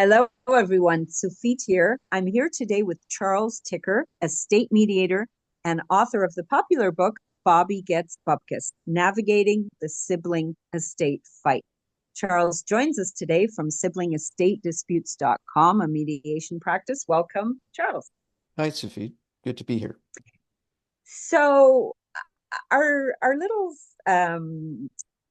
Hello, everyone. Sufit here. I'm here today with Charles Ticker, a state mediator and author of the popular book, Bobby Gets Bupkis, Navigating the Sibling Estate Fight. Charles joins us today from siblingestatedisputes.com, a mediation practice. Welcome, Charles. Hi, Sophie. Good to be here. So, our little um,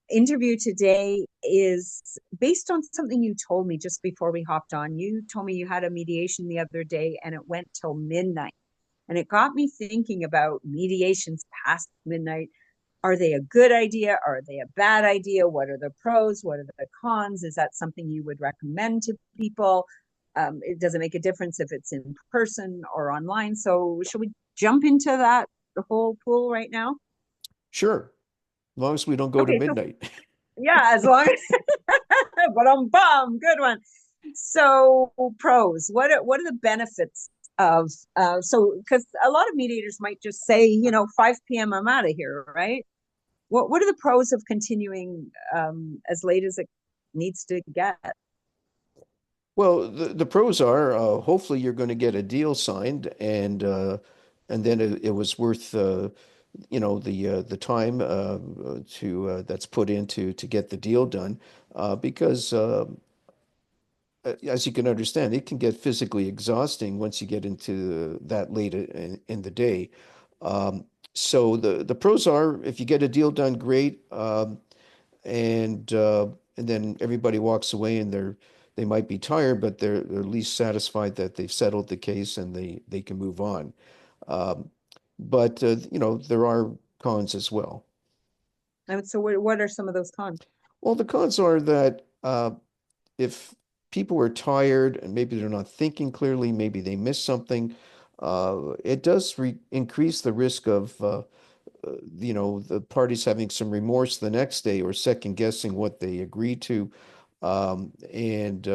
interview today is based on something you told me just before we hopped on. You told me you had a mediation the other day and it went till midnight. And it got me thinking about mediations past midnight. Are they a good idea? Are they a bad idea? What are the pros? What are the cons? Is that something you would recommend to people? It doesn't make a difference if it's in person or online. So, should we jump into that the whole pool right now? Sure, as long as we don't go to Okay, so midnight. yeah, as long as but I'm bum, good one. So pros, what are the benefits of so because a lot of mediators might just say, 5 p.m. I'm out of here, right? What are the pros of continuing as late as it needs to get? Well, the pros are hopefully you're going to get a deal signed, and then it was worth the time to that's put into to get the deal done because as you can understand, it can get physically exhausting once you get into that late in the day. Um, so the pros are if you get a deal done, great. And then everybody walks away and they might be tired, but they're at least satisfied that they've settled the case and they can move on. Um, but there are cons as well. And so what are some of those cons? Well, the cons are that if people are tired and maybe they're not thinking clearly, maybe they missed something, it does re increase the risk of the parties having some remorse the next day or second guessing what they agreed to, and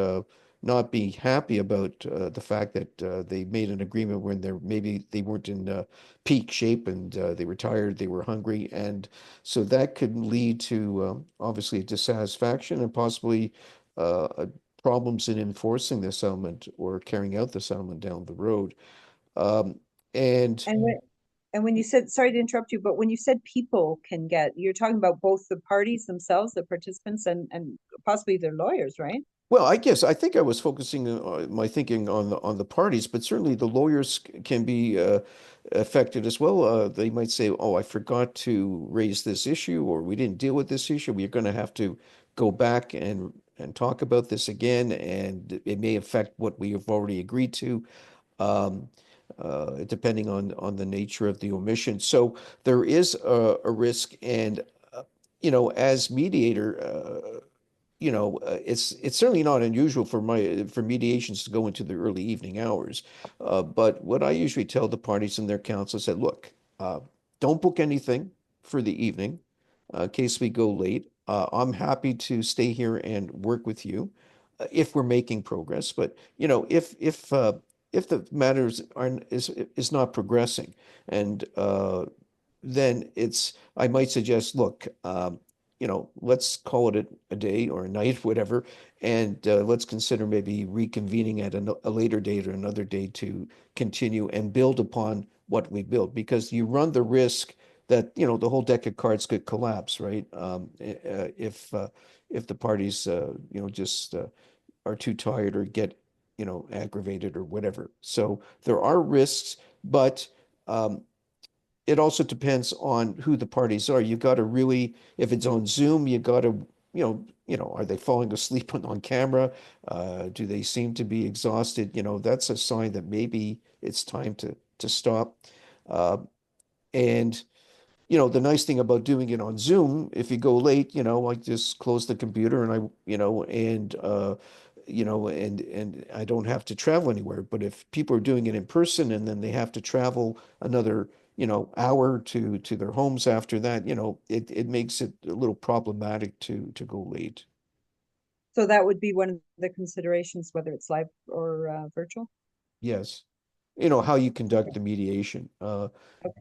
not be happy about the fact that they made an agreement when maybe they weren't in peak shape and they were tired, they were hungry, and so that could lead to obviously dissatisfaction and possibly problems in enforcing the settlement or carrying out the settlement down the road. Um, and And when you said, sorry to interrupt you, but when you said people can get, you're talking about both the parties themselves, the participants, and possibly their lawyers, right? Well, I think I was focusing my thinking on the parties, but certainly the lawyers can be affected as well. They might say, "Oh, I forgot to raise this issue, or we didn't deal with this issue. We're going to have to go back and talk about this again, and it may affect what we have already agreed to." Um, Depending on the nature of the omission. So there is a risk, and as mediator. It's certainly not unusual for mediations to go into the early evening hours. But what I usually tell the parties and their counsel is that, look, don't book anything for the evening in case we go late. I'm happy to stay here and work with you if we're making progress. But if the matters aren't is not progressing, and then I might suggest, look, let's call it a day or a night, whatever, and let's consider maybe reconvening at a later date or another day to continue and build upon what we built, because you run the risk that, the whole deck of cards could collapse, right? If the parties, just are too tired or get, aggravated or whatever. So there are risks, but um, it also depends on who the parties are. You got to really, if it's on Zoom, you got to, are they falling asleep on camera? Do they seem to be exhausted? That's a sign that maybe it's time to stop. Uh, and the nice thing about doing it on Zoom, if you go late, I just close the computer and and I don't have to travel anywhere. But if people are doing it in person and then they have to travel another, hour to their homes after that, it makes it a little problematic to go late. So that would be one of the considerations, whether it's live or virtual. Yes. How you conduct Okay. the mediation. Okay.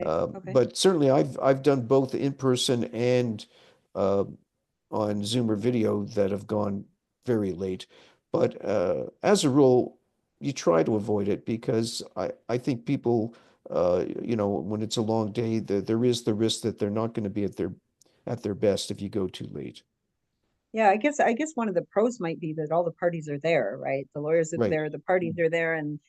Okay. But certainly I've done both in person and uh, on Zoom or video that have gone very late. But as a rule, you try to avoid it because I think people, when it's a long day, there is the risk that they're not going to be at their best if you go too late. Yeah, I guess one of the pros might be that all the parties are there, right? The lawyers are Right. there, the parties are there, and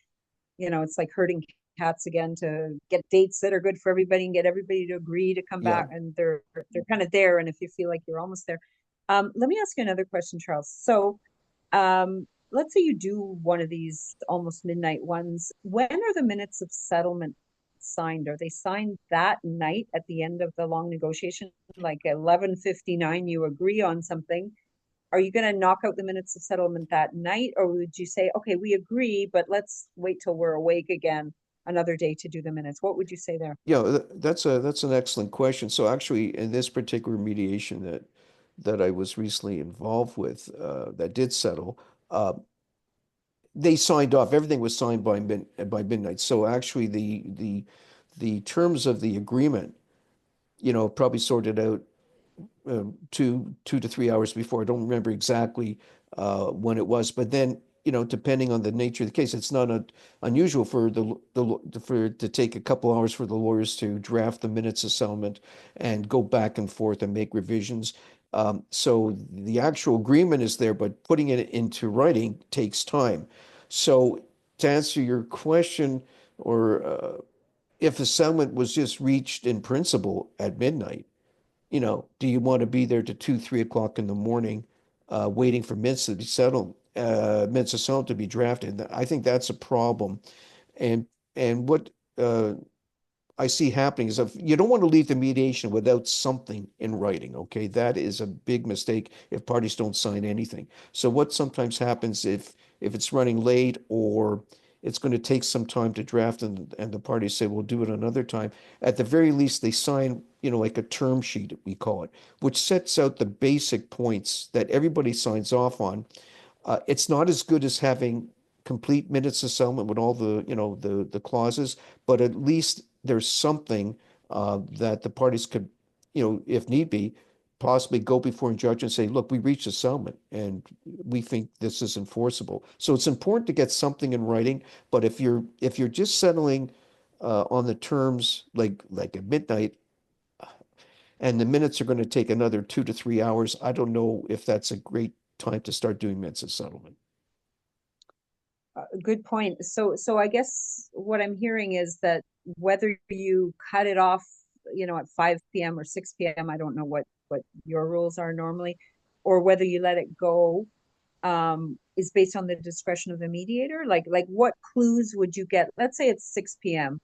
it's like herding cats again to get dates that are good for everybody and get everybody to agree to come Yeah. back, and they're kind of there. And if you feel like you're almost there, let me ask you another question, Charles. So, let's say you do one of these almost midnight ones. When are the minutes of settlement signed? Are they signed that night at the end of the long negotiation, like 11:59? You agree on something. Are you going to knock out the minutes of settlement that night, or would you say, okay, we agree, but let's wait till we're awake again another day to do the minutes? What would you say there? Yeah, that's an excellent question. So actually, in this particular mediation that I was recently involved with, that did settle, they signed off. Everything was signed by midnight. So actually, the terms of the agreement, probably sorted out 2 to 3 hours before. I don't remember exactly when it was, but then depending on the nature of the case, it's not unusual for for it to take a couple hours for the lawyers to draft the minutes of settlement and go back and forth and make revisions. So the actual agreement is there, but putting it into writing takes time. So to answer your question, or if a settlement was just reached in principle at midnight, do you want to be there to 2, 3 o'clock in the morning, waiting for mints to be settled, mints of settlement to be drafted? I think that's a problem. And what I see happening is if you don't want to leave the mediation without something in writing, okay? That is a big mistake if parties don't sign anything. So what sometimes happens if it's running late or it's going to take some time to draft and the parties say we'll do it another time, at the very least they sign, like a term sheet, we call it, which sets out the basic points that everybody signs off on. It's not as good as having complete minutes of settlement with all the clauses, but at least there's something that the parties could, if need be, possibly go before a judge and say, look, we reached a settlement and we think this is enforceable. So it's important to get something in writing, but if you're just settling on the terms like at midnight, and the minutes are going to take another 2 to 3 hours, I don't know if that's a great time to start doing minutes of settlement. Good point. So I guess what I'm hearing is that whether you cut it off, at 5 p.m. or 6 p.m., I don't know what your rules are normally, or whether you let it go, is based on the discretion of the mediator. Like what clues would you get? Let's say it's 6 p.m.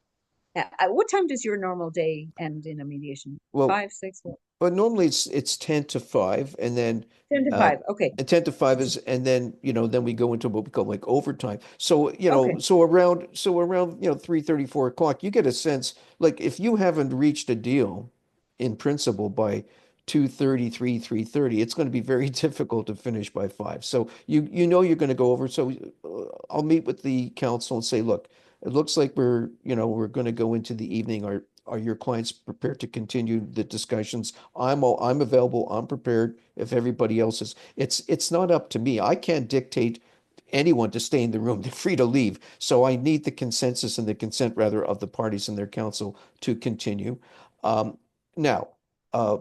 At what time does your normal day end in a mediation? Well, Five, six, what? but normally it's 10 to 5, and then 10 to uh 5. Okay. and 10 to 5 is, and then then we go into what we call like overtime. So, Okay. so around 3:30, 4 o'clock, you get a sense, like if you haven't reached a deal in principle by 2:33, 3:30, it's going to be very difficult to finish by 5. So you're going to go over. So I'll meet with the council and say, look, it looks like we're going to go into the evening. Are your clients prepared to continue the discussions? I'm available. I'm prepared. If everybody else is, it's not up to me. I can't dictate anyone to stay in the room. They're free to leave. So I need the consensus and the consent rather of the parties and their counsel to continue. Um, now, uh,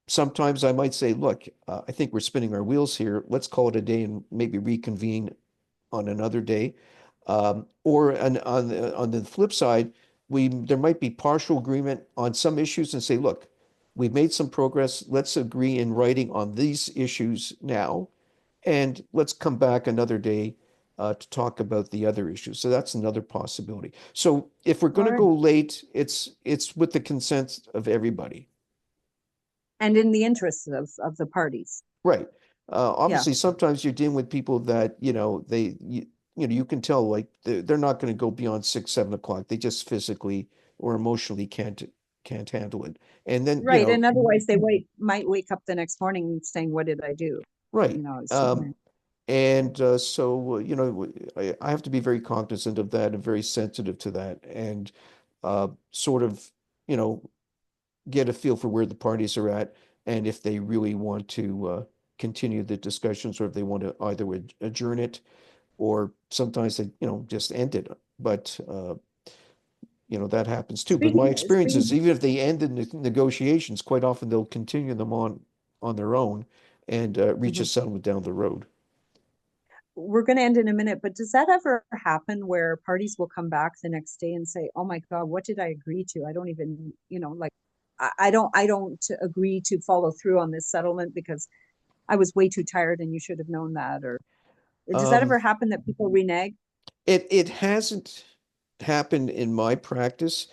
sometimes I might say, look, I think we're spinning our wheels here. Let's call it a day and maybe reconvene on another day. Or on the flip side, there might be partial agreement on some issues and say, look, we've made some progress. Let's agree in writing on these issues now, and let's come back another day to talk about the other issues. So that's another possibility. So if we're All going to right. go late, it's with the consent of everybody. And in the interests of the parties. Right. Yeah. Obviously, sometimes you're dealing with people that, you can tell like they're not going to go beyond 6, 7 o'clock. They just physically or emotionally can't handle it. And then, Right. And otherwise they might wake up the next morning saying, what did I do? right. So And so, I have to be very cognizant of that and very sensitive to that and sort of, you know, get a feel for where the parties are at and if they really want to continue the discussions or if they want to either adjourn it or sometimes they, just end it. But that happens too. But my experience is even if they end the negotiations, quite often they'll continue them on their own and reach a Mhm. settlement down the road. We're going to end in a minute, but does that ever happen where parties will come back the next day and say, "Oh my God, what did I agree to? I don't even, like I don't agree to follow through on this settlement because I was way too tired and you should have known that." Or does that Um, ever happen that people renege? it hasn't happened in my practice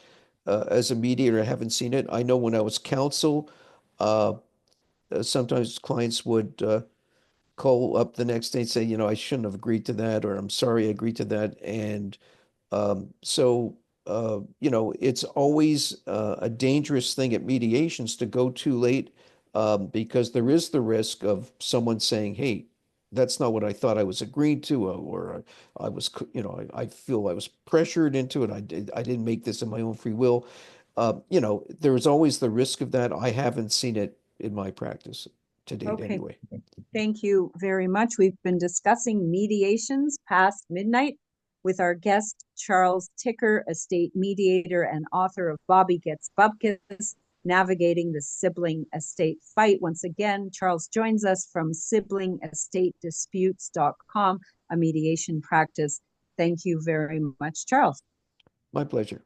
as a mediator. I haven't seen it. I know when I was counsel, uh, sometimes clients would call up the next day and say, I shouldn't have agreed to that, or I'm sorry I agreed to that. And so, it's always a dangerous thing at mediations to go too late because there is the risk of someone saying, hey, that's not what I thought I was agreed to, or I was, I feel I was pressured into it. I didn't make this in my own free will. There's always the risk of that. I haven't seen it in my practice to date Okay. anyway. Thank you very much. We've been discussing mediations past midnight with our guest, Charles Ticker, estate mediator and author of Bobby Gets Bupkis, Navigating the Sibling Estate Fight. Once again, Charles joins us from siblingestatedisputes.com, a mediation practice. Thank you very much, Charles. My pleasure.